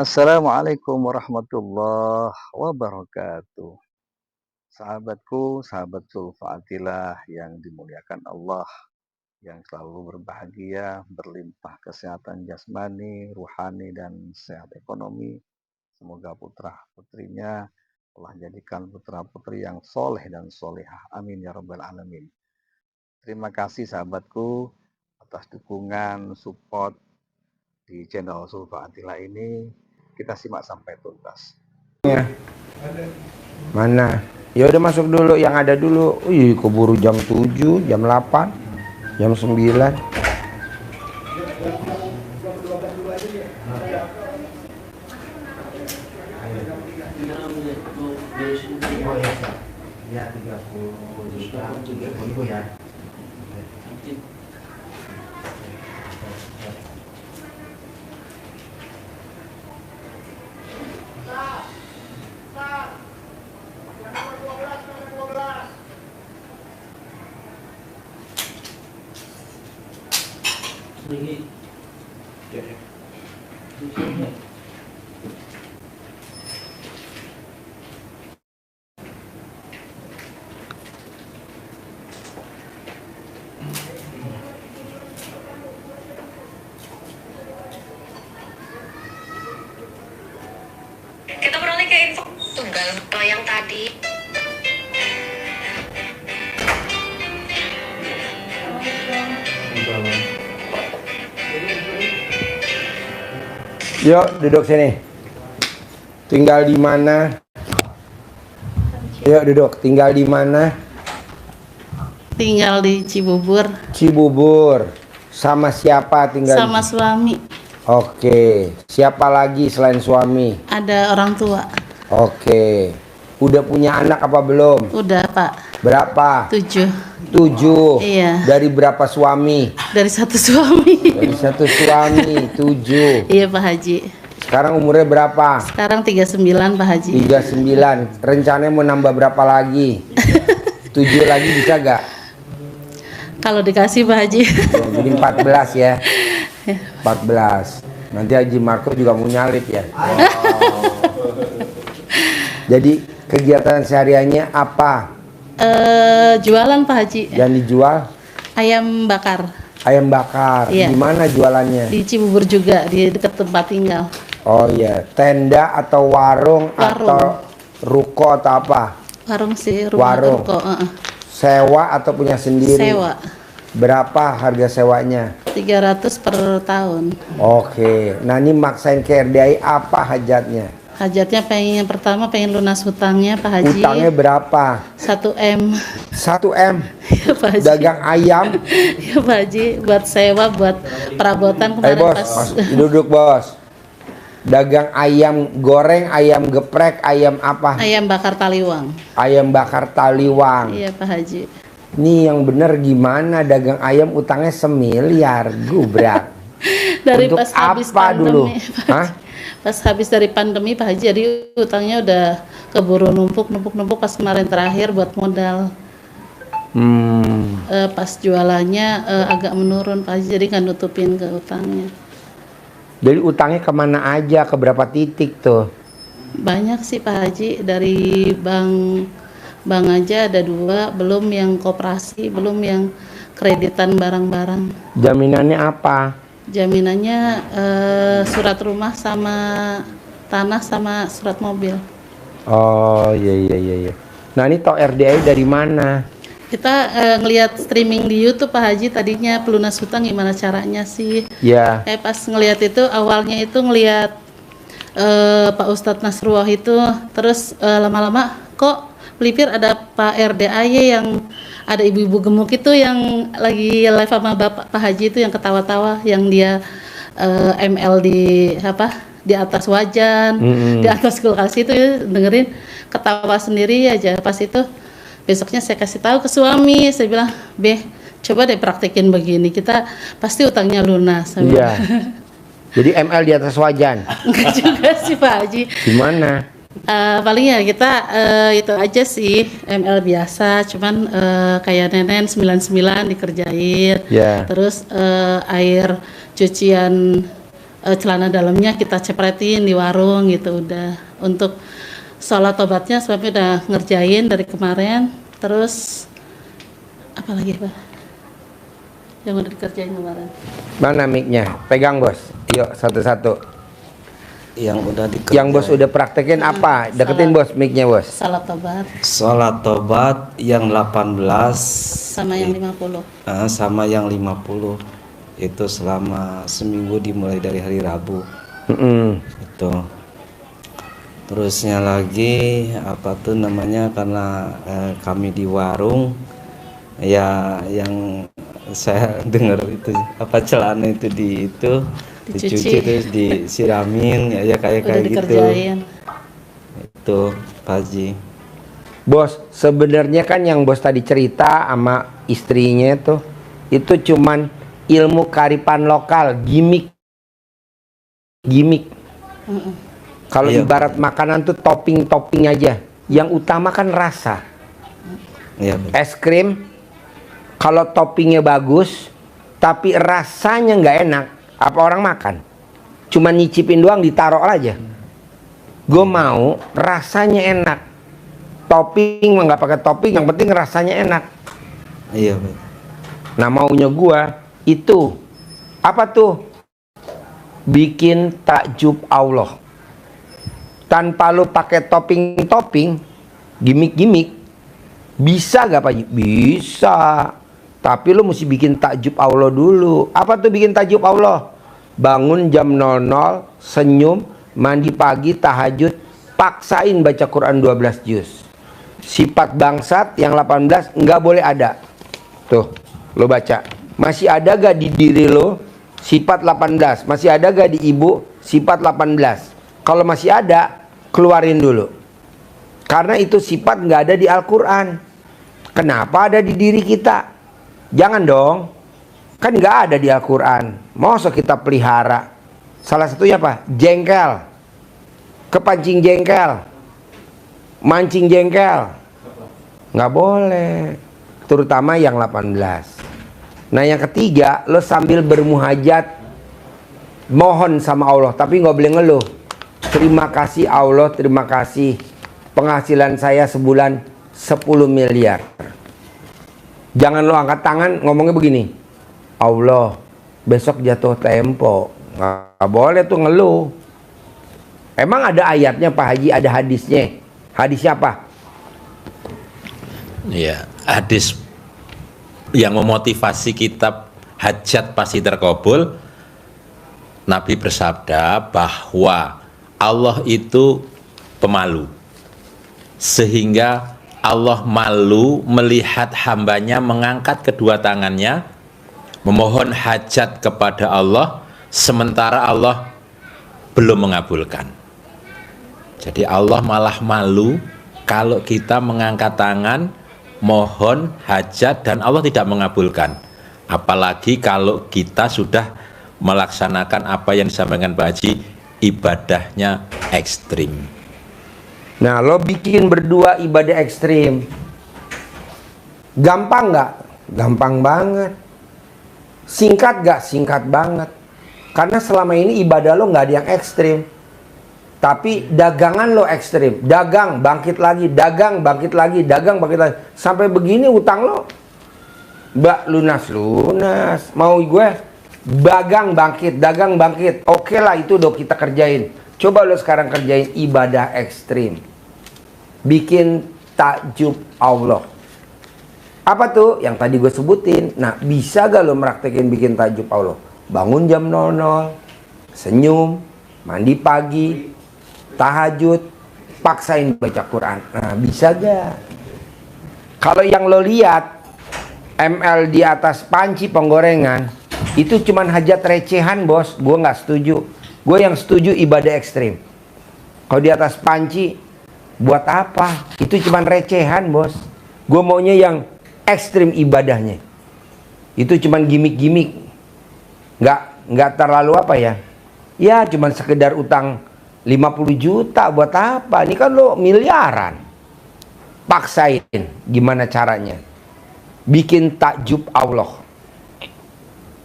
Assalamualaikum warahmatullahi wabarakatuh. Sahabatku, sahabat Zulfaatilah yang dimuliakan Allah, yang selalu berbahagia, berlimpah kesehatan jasmani, ruhani, dan sehat ekonomi. Semoga putra-putrinya Allah jadikan putra-putri yang soleh dan solehah. Amin ya rabbal alamin. Terima kasih sahabatku atas dukungan, support di channel Zulfaatilah ini. Kita simak sampai tuntas. Ya, mana? Ya udah masuk dulu yang ada dulu. Wih, keburu jam 7, jam 8, jam 9. Kita beralih ke info tunggal yang tadi. Yuk duduk sini. Tinggal di mana? Yuk duduk. Tinggal di mana? Tinggal di Cibubur. Cibubur. Sama siapa tinggal? Sama suami. Oke. Siapa lagi selain suami? Ada orang tua. Oke. Udah punya anak apa belum? Udah Pak. Berapa? 7. 7. Iya. Dari berapa suami? Dari satu suami. Dari satu suami. 7. Iya Pak Haji. Sekarang umurnya berapa? Sekarang 39 Pak Haji. 39. Rencananya mau nambah berapa lagi? 7 lagi bisa gak? Kalau dikasih Pak Haji. Ya, jadi 14 ya. 14. Nanti Haji Marco juga mau nyalip ya. Jadi kegiatan sehariannya apa? Jualan Pak Haji. Yang dijual? Ayam bakar. Ayam bakar. Iya. Di mana jualannya? Di Cibubur juga, di dekat tempat tinggal. Oh iya, tenda atau warung, Warung. atau ruko atau apa? Warung sih, rumah Warung. ruko. Sewa atau punya sendiri? Sewa. Berapa harga sewanya? 300 per tahun. Oke, nah ini maksain ke RDI apa hajatnya? Hajatnya yang pertama pengen lunas hutangnya Pak Haji. Utangnya berapa? 1 M. 1 M. Ya Pak Haji. Dagang ayam. Ya Pak Haji, buat sewa, buat perabotan kemarin Bos, pas. duduk bos. Dagang ayam goreng, ayam geprek, ayam apa? Ayam bakar taliwang. Ayam bakar taliwang. Iya Pak Haji. Nih yang bener gimana dagang ayam utangnya 1 miliar gubrak. Dari Untuk pas habis apa dulu? pandemi, Pak Hah? Haji. Pas habis dari pandemi Pak Haji, jadi utangnya udah keburu numpuk pas kemarin terakhir buat modal. Pas jualannya agak menurun Pak Haji, jadi nggak nutupin ke utangnya. Jadi utangnya kemana aja, ke berapa titik tuh? Banyak sih Pak Haji, dari bank aja ada 2, belum yang koperasi, belum yang kreditan barang-barang. Jaminannya apa? Jaminannya surat rumah sama tanah sama surat mobil. Oh iya. Nah ini tau RDI dari mana? Kita ngelihat streaming di YouTube Pak Haji, tadinya pelunas hutang gimana caranya sih. Ya. Pas ngelihat itu, awalnya itu ngelihat Pak Ustadz Nasrullah itu, terus lama-lama kok melipir ada Pak RDAY yang ada ibu-ibu gemuk itu yang lagi live sama Bapak Pak Haji itu yang ketawa-tawa, yang dia ML di atas wajan, di atas kulkas itu ya, dengerin ketawa sendiri aja. Pas itu besoknya saya kasih tahu ke suami, saya bilang, "Beh, coba deh praktekin begini, kita pasti utangnya lunas." Iya. Jadi ML di atas wajan. Enggak juga sih Pak Haji. Gimana? Paling ya kita itu aja sih, ML biasa, cuman kayak nenen 99 dikerjain. Ya. Terus air cucian celana dalamnya kita cepretin di warung gitu udah. Untuk sholat tobatnya suami udah ngerjain dari kemarin. Terus apa lagi Pak? Yang udah dikerjain kemarin. Mana mic-nya? Pegang bos. Yuk satu-satu. Yang udah dikerjain. Yang bos udah praktekin apa? Deketin bos mic-nya bos. Salat tobat Sholat tobat yang 18 sama yang 50. sama yang 50 itu selama seminggu dimulai dari hari Rabu. Itu. Terusnya lagi apa tuh namanya, karena kami di warung ya, yang saya dengar itu apa, celana itu dicuci terus disiramin ya kayak Udah gitu. dikerjain. Itu Pak Haji. Bos, sebenarnya kan yang bos tadi cerita sama istrinya itu cuman ilmu kearifan lokal, gimmick. Kalau Iya. ibarat makanan tuh topping aja. Yang utama kan rasa. Iya, betul. Es krim, kalau toppingnya bagus, tapi rasanya nggak enak, apa orang makan? Cuma nyicipin doang, ditaruh aja. Gue mau rasanya enak. Topping nggak pakai topping, yang penting rasanya enak. Iya, betul. Nah maunya gue itu apa tuh? Bikin takjub Allah. Tanpa lu pakai topping, gimmick, bisa gak Pak Haji? Bisa. Tapi lu mesti bikin takjub Allah dulu. Apa tuh bikin takjub Allah? Bangun jam 00, senyum, mandi pagi, tahajud, paksain baca Quran 12 juz. Sifat bangsat yang 18 nggak boleh ada. Tuh, lo baca. Masih ada gak di diri lo sifat 18? Masih ada gak di ibu sifat 18? Kalau masih ada, keluarin dulu. Karena itu sifat nggak ada di Al-Quran. Kenapa ada di diri kita? Jangan dong. Kan nggak ada di Al-Quran. Masa kita pelihara? Salah satunya apa? Jengkel. Kepancing jengkel. Mancing jengkel. Nggak boleh. Terutama yang 18. Nah yang ketiga, lo sambil bermuhajat, mohon sama Allah, tapi nggak boleh ngeluh. Terima kasih Allah, terima kasih. Penghasilan saya sebulan 10 miliar. Jangan lo angkat tangan ngomongnya begini. Allah, besok jatuh tempo. Nggak boleh tuh ngeluh. Emang ada ayatnya Pak Haji, ada hadisnya. Hadisnya apa? Ya, hadis yang memotivasi kita hajat pasti terkabul. Nabi bersabda bahwa Allah itu pemalu, sehingga Allah malu melihat hambanya mengangkat kedua tangannya memohon hajat kepada Allah sementara Allah belum mengabulkan. Jadi Allah malah malu kalau kita mengangkat tangan mohon hajat dan Allah tidak mengabulkan. Apalagi kalau kita sudah melaksanakan apa yang disampaikan Pak Haji, ibadahnya ekstrim. Nah lo bikin berdua ibadah ekstrim, gampang nggak? Gampang banget. Singkat nggak? Singkat banget. Karena selama ini ibadah lo nggak ada yang ekstrim, tapi dagangan lo ekstrim. Dagang bangkit lagi, dagang bangkit lagi, dagang bangkit lagi. Sampai begini utang lo, mbak lunas. Mau gue dagang bangkit. Oke lah, itu udah kita kerjain. Coba lo sekarang kerjain ibadah ekstrim. Bikin takjub Allah. Apa tuh? Yang tadi gue sebutin. Nah, bisa gak lo meraktekin bikin takjub Allah? Bangun jam 00, senyum, mandi pagi, tahajud, paksain baca Quran. Nah, bisa gak? Kalau yang lo lihat ML di atas panci penggorengan, itu cuman hajat recehan bos. Gue gak setuju. Gue yang setuju ibadah ekstrim. Kalau di atas panci, buat apa? Itu cuman recehan bos. Gue maunya yang ekstrim ibadahnya. Itu cuman gimmick-gimmick. Nggak terlalu apa ya. Ya cuman sekedar utang 50 juta buat apa? Ini kan lo miliaran. Paksain. Gimana caranya? Bikin takjub Allah.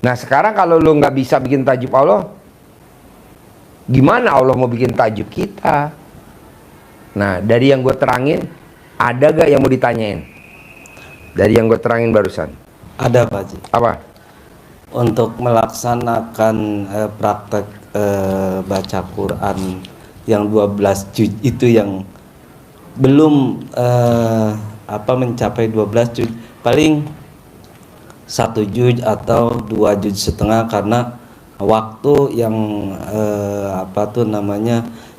Nah sekarang kalau lo nggak bisa bikin takjub Allah, Gimana Allah mau bikin takjub kita? Nah, dari yang gue terangin, ada gak yang mau ditanyain? Dari yang gue terangin barusan. Ada Pak Haji. Apa? Untuk melaksanakan praktek baca Quran yang 12 juz itu yang belum mencapai 12 juz, paling 1 juz atau 2 juz setengah, karena waktu yang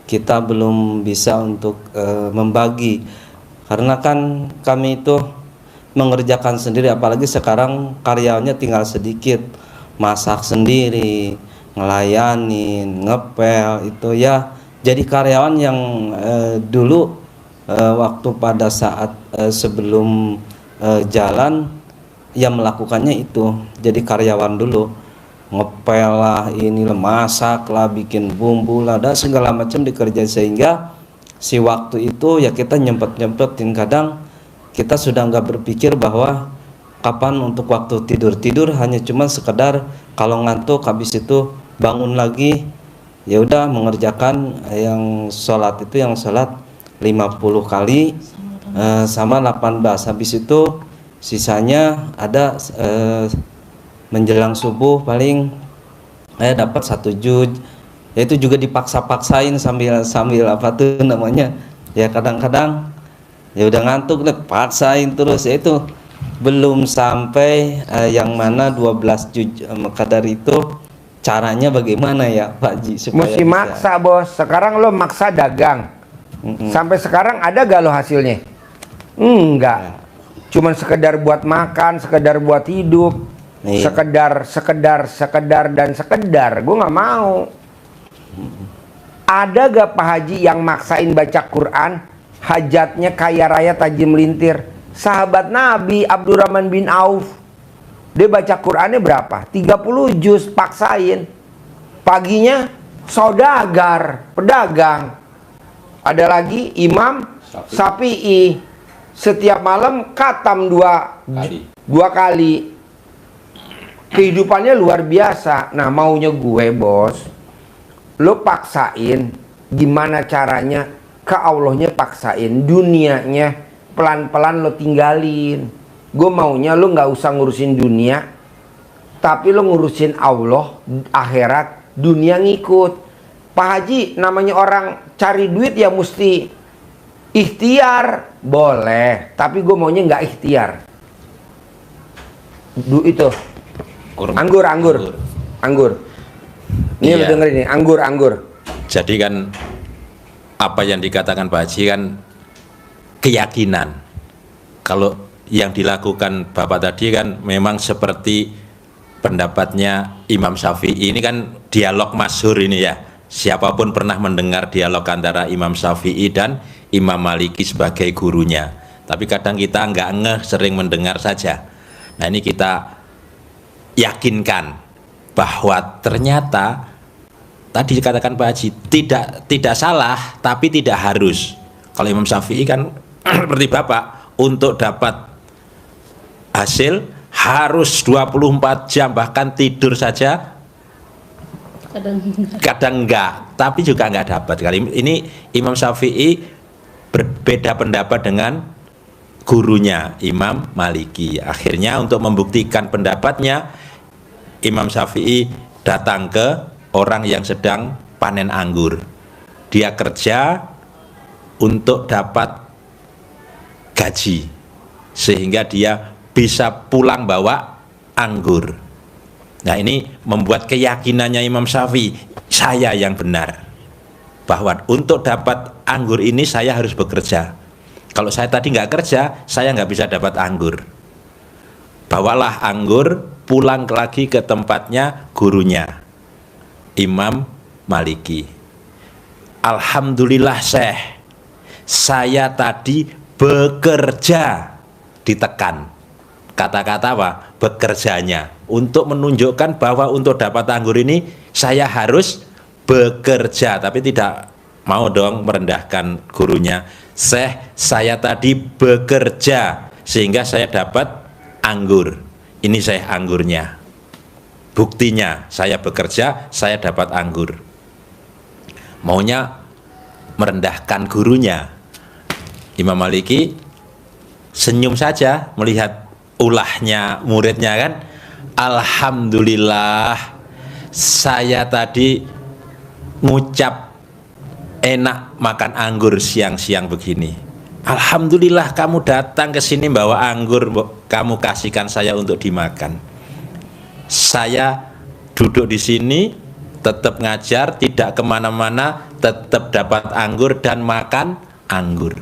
kita belum bisa untuk membagi, karena kan kami itu mengerjakan sendiri, apalagi sekarang karyawannya tinggal sedikit, masak sendiri, ngelayanin, ngepel itu ya. Jadi karyawan yang dulu waktu pada saat sebelum jalan yang melakukannya itu jadi karyawan dulu, ngepel lah, inilah, masak lah, bikin bumbu lah, dan segala macam dikerjain, sehingga si waktu itu ya kita nyempet-nyempetin. Kadang kita sudah nggak berpikir bahwa kapan untuk waktu tidur, hanya cuma sekedar kalau ngantuk habis itu bangun lagi, ya udah mengerjakan yang sholat itu, yang sholat 50 kali sama 18, habis itu sisanya ada menjelang subuh paling dapat 1 juz, ya itu juga dipaksa-paksain sambil ya kadang-kadang ya udah ngantuk deh, paksain terus, ya itu belum sampai yang mana 12 juz. Maka dari itu caranya bagaimana ya Pak Ji supaya mesti maksa bos. Sekarang lo maksa dagang, sampai sekarang ada gak lo hasilnya? Enggak, cuman sekedar buat makan, sekedar buat hidup, sekedar dan sekedar. Gue nggak mau. Ada gak Pak Haji yang maksain baca Quran, hajatnya kaya raya tajam melintir? Sahabat Nabi Abdurrahman bin Auf, dia baca Qurannya berapa? 30 juz, paksain. Paginya saudagar, pedagang. Ada lagi Imam Syafi'i, setiap malam khatam dua kali. Kehidupannya luar biasa. Nah, maunya gue bos, lo paksain, gimana caranya? Ke Allahnya paksain, dunianya pelan-pelan lo tinggalin. Gue maunya lo nggak usah ngurusin dunia, tapi lo ngurusin Allah, akhirat, dunia ngikut. Pak Haji, namanya orang cari duit ya mesti ikhtiar, boleh, tapi gue maunya nggak ikhtiar. Itu anggur. Ini Iya. lo dengerin nih, anggur. Jadi kan apa yang dikatakan Pak Haji kan keyakinan. Kalau yang dilakukan Bapak tadi kan memang seperti pendapatnya Imam Syafi'i. Ini kan dialog masyhur ini ya. Siapapun pernah mendengar dialog antara Imam Syafi'i dan Imam Maliki sebagai gurunya. Tapi kadang kita nggak ngeh, sering mendengar saja. Nah, ini kita yakinkan bahwa ternyata tadi dikatakan Pak Haji tidak salah, tapi tidak harus. Kalau Imam Syafi'i kan seperti Bapak, untuk dapat hasil harus 24 jam, bahkan tidur saja kadang enggak, tapi juga enggak dapat. Kali ini Imam Syafi'i berbeda pendapat dengan gurunya Imam Maliki. Akhirnya untuk membuktikan pendapatnya, Imam Syafi'i datang ke orang yang sedang panen anggur. Dia kerja untuk dapat gaji, sehingga dia bisa pulang bawa anggur. Nah, ini membuat keyakinannya Imam Syafi'i, saya yang benar, bahwa untuk dapat anggur ini saya harus bekerja. Kalau saya tadi nggak kerja, saya nggak bisa dapat anggur. Bawalah anggur, pulang lagi ke tempatnya gurunya Imam Maliki. Alhamdulillah Syekh, saya tadi bekerja, ditekan kata-kata apa? Bekerjanya, untuk menunjukkan bahwa untuk dapat anggur ini saya harus bekerja, tapi tidak mau dong merendahkan gurunya. Syekh, saya tadi bekerja sehingga saya dapat anggur. Ini Syekh anggurnya. Buktinya saya bekerja, saya dapat anggur. maunya merendahkan gurunya. Imam Maliki senyum saja melihat ulahnya muridnya kan. Alhamdulillah, saya tadi ngucap enak makan anggur siang-siang begini. Alhamdulillah kamu datang ke sini bawa anggur, kamu kasihkan saya untuk dimakan. Saya duduk di sini tetap ngajar, tidak kemana-mana, tetap dapat anggur dan makan anggur.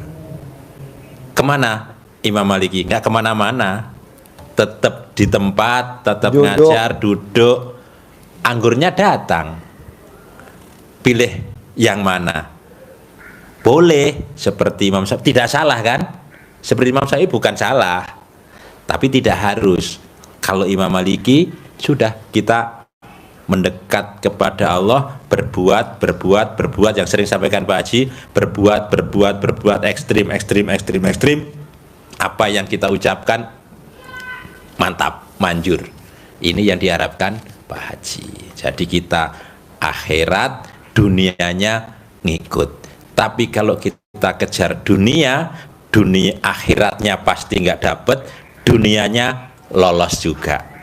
Kemana Imam Maliki? Nggak kemana-mana, tetap di tempat, tetap Duduk. ngajar, duduk, anggurnya datang. Pilih yang mana? Boleh, seperti Imam Syafi'i, tidak salah kan? Seperti Imam Syafi'i bukan salah, tapi tidak harus. Kalau Imam Maliki, sudah kita mendekat kepada Allah, berbuat yang sering sampaikan Pak Haji, berbuat ekstrim. Apa yang kita ucapkan mantap, manjur. Ini yang diharapkan Pak Haji. Jadi kita akhirat, dunianya ngikut. Tapi kalau kita kejar dunia akhiratnya pasti nggak dapet, dunianya lolos juga.